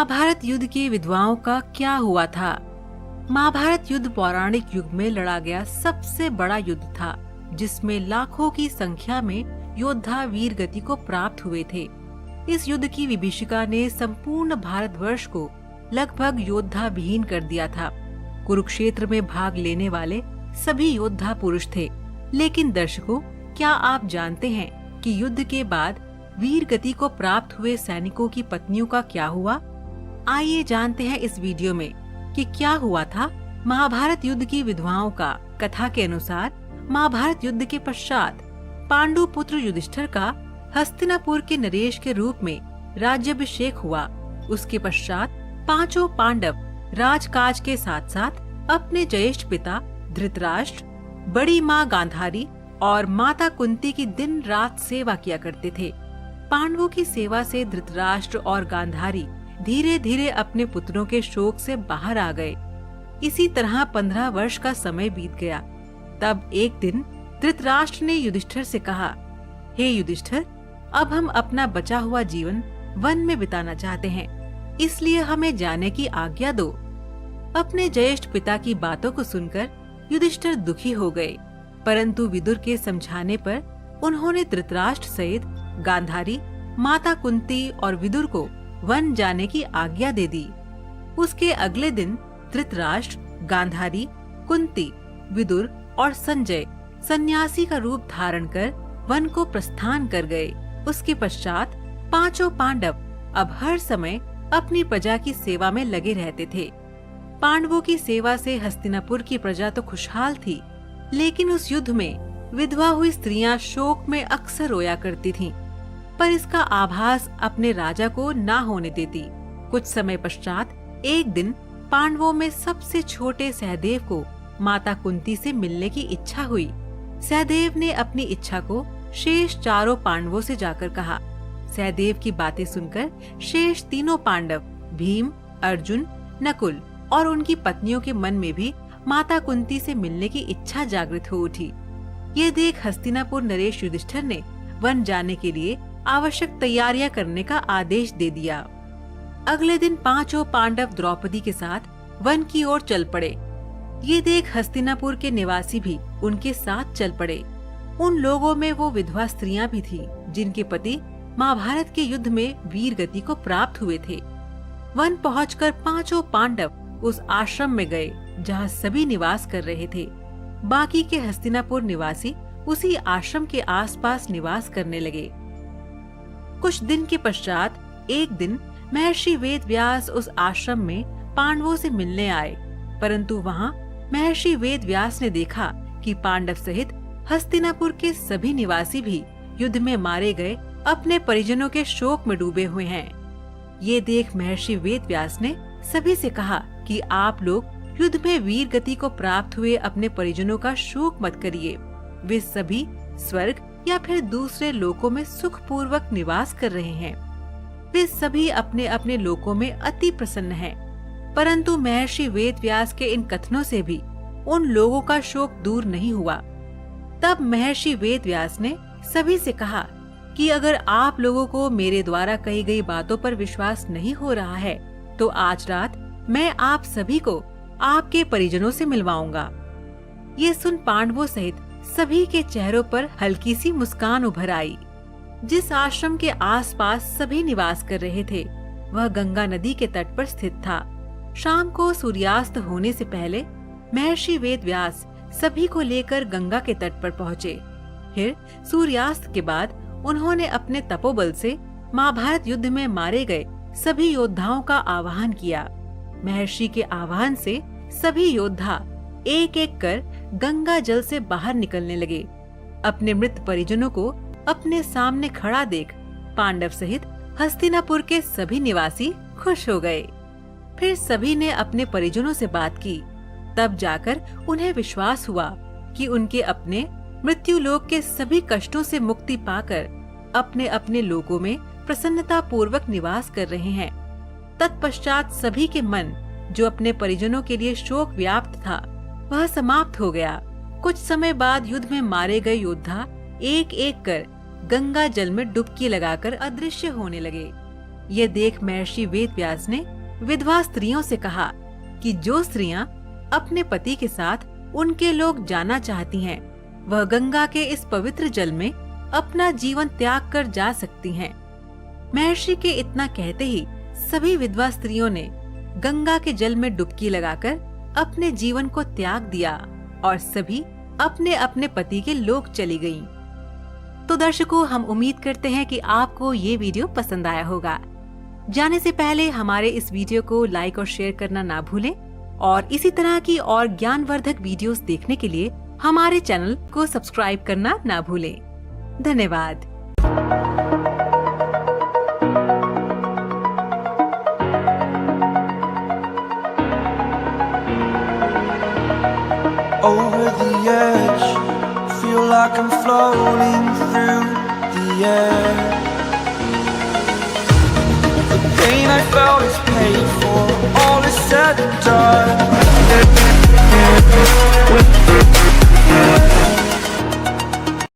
महाभारत युद्ध के विधवाओं का क्या हुआ था? महाभारत युद्ध पौराणिक युग में लड़ा गया सबसे बड़ा युद्ध था, जिसमें लाखों की संख्या में योद्धा वीर गति को प्राप्त हुए थे। इस युद्ध की विभीषिका ने संपूर्ण भारतवर्ष को लगभग योद्धा विहीन कर दिया था। कुरुक्षेत्र में भाग लेने वाले सभी योद्धा पुरुष थे। लेकिन दर्शकों, क्या आप जानते हैं कि युद्ध के बाद वीर गति को प्राप्त हुए सैनिकों की पत्नियों का क्या हुआ? आइए जानते हैं इस वीडियो में कि क्या हुआ था महाभारत युद्ध की विधवाओं का। कथा के अनुसार महाभारत युद्ध के पश्चात पांडु पुत्र युधिष्ठिर का हस्तिनापुर के नरेश के रूप में राज्याभिषेक हुआ। उसके पश्चात पांचों पांडव राजकाज के साथ साथ अपने ज्येष्ठ पिता धृतराष्ट्र, बड़ी माँ गांधारी और माता कुंती की दिन रात सेवा किया करते थे। पांडवों की सेवा से धृतराष्ट्र और गांधारी धीरे धीरे अपने पुत्रों के शोक से बाहर आ गए। इसी तरह 15 वर्ष का समय बीत गया। तब एक दिन धृतराष्ट्र ने युधिष्ठिर से कहा, हे युधिष्ठिर, अब हम अपना बचा हुआ जीवन वन में बिताना चाहते हैं, इसलिए हमें जाने की आज्ञा दो। अपने ज्येष्ठ पिता की बातों को सुनकर युधिष्ठिर दुखी हो गए, परंतु विदुर के समझाने पर उन्होंने धृतराष्ट्र सहित गांधारी, माता कुंती और विदुर को वन जाने की आज्ञा दे दी। उसके अगले दिन धृतराष्ट्र, गांधारी, कुंती, विदुर और संजय सन्यासी का रूप धारण कर वन को प्रस्थान कर गए। उसके पश्चात पांचों पांडव अब हर समय अपनी प्रजा की सेवा में लगे रहते थे। पांडवों की सेवा से हस्तिनापुर की प्रजा तो खुशहाल थी, लेकिन उस युद्ध में विधवा हुई स्त्रियां शोक में अक्सर रोया करती थीं, पर इसका आभास अपने राजा को ना होने देती। कुछ समय पश्चात एक दिन पांडवों में सबसे छोटे सहदेव को माता कुंती से मिलने की इच्छा हुई। सहदेव ने अपनी इच्छा को शेष चारों पांडवों से जाकर कहा। सहदेव की बातें सुनकर शेष तीनों पांडव भीम, अर्जुन, नकुल और उनकी पत्नियों के मन में भी माता कुंती से मिलने की इच्छा जागृत हो उठी। ये देख हस्तिनापुर नरेश युधिष्ठिर ने वन जाने के लिए आवश्यक तैयारियां करने का आदेश दे दिया। अगले दिन पांचों पांडव द्रौपदी के साथ वन की ओर चल पड़े। ये देख हस्तिनापुर के निवासी भी उनके साथ चल पड़े। उन लोगों में वो विधवा स्त्रियां भी थी जिनके पति महाभारत के युद्ध में वीर गति को प्राप्त हुए थे। वन पहुंचकर पांचों पांडव उस आश्रम में गए जहां सभी निवास कर रहे थे। बाकी के हस्तिनापुर निवासी उसी आश्रम के आसपास निवास करने लगे। कुछ दिन के पश्चात एक दिन महर्षि वेदव्यास उस आश्रम में पांडवों से मिलने आए, परंतु वहां महर्षि वेदव्यास ने देखा कि पांडव सहित हस्तिनापुर के सभी निवासी भी युद्ध में मारे गए अपने परिजनों के शोक में डूबे हुए हैं। ये देख महर्षि वेदव्यास ने सभी से कहा कि आप लोग युद्ध में वीर गति को प्राप्त हुए अपने परिजनों का शोक मत करिए। वे सभी स्वर्ग या फिर दूसरे लोकों में सुख पूर्वक निवास कर रहे हैं। वे सभी अपने अपने लोकों में अति प्रसन्न हैं। परंतु महर्षि वेदव्यास के इन कथनों से भी उन लोगों का शोक दूर नहीं हुआ। तब महर्षि वेदव्यास ने सभी से कहा कि अगर आप लोगों को मेरे द्वारा कही गई बातों पर विश्वास नहीं हो रहा है, तो आज रात मैं आप सभी को आपके परिजनों से मिलवाऊंगा। ये सुन पांडवों सहित सभी के चेहरों पर हल्की सी मुस्कान उभर आई। जिस आश्रम के आसपास सभी निवास कर रहे थे, वह गंगा नदी के तट पर स्थित था। शाम को सूर्यास्त होने से पहले महर्षि वेदव्यास सभी को लेकर गंगा के तट पर पहुँचे। फिर सूर्यास्त के बाद उन्होंने अपने तपोबल से महाभारत युद्ध में मारे गए सभी योद्धाओं का आवाहन किया। महर्षि के आह्वान से सभी योद्धा एक एक कर गंगा जल से बाहर निकलने लगे। अपने मृत परिजनों को अपने सामने खड़ा देख पांडव सहित हस्तिनापुर के सभी निवासी खुश हो गए। फिर सभी ने अपने परिजनों से बात की। तब जाकर उन्हें विश्वास हुआ कि उनके अपने मृत्यु लोक के सभी कष्टों से मुक्ति पाकर अपने अपने लोकों में प्रसन्नता पूर्वक निवास कर रहे हैं। तत्पश्चात सभी के मन जो अपने परिजनों के लिए शोक व्याप्त था, वह समाप्त हो गया। कुछ समय बाद युद्ध में मारे गए योद्धा एक एक कर गंगा जल में डुबकी लगाकर अदृश्य होने लगे। ये देख महर्षि वेदव्यास ने विधवा स्त्रियों से कहा कि जो स्त्रियां अपने पति के साथ उनके लोग जाना चाहती हैं, वह गंगा के इस पवित्र जल में अपना जीवन त्याग कर जा सकती हैं। महर्षि के इतना कहते ही सभी विधवा स्त्रियों ने गंगा के जल में डुबकी लगाकर अपने जीवन को त्याग दिया और सभी अपने अपने पति के लोग चली गईं। तो दर्शकों, हम उम्मीद करते हैं कि आपको ये वीडियो पसंद आया होगा। जाने से पहले हमारे इस वीडियो को लाइक और शेयर करना ना भूलें और इसी तरह की और ज्ञानवर्धक वीडियोस देखने के लिए हमारे चैनल को सब्सक्राइब करना ना भूलें। धन्यवाद। Over the edge, feel like I'm floating through the air. The pain I felt is paid for, all is said and done.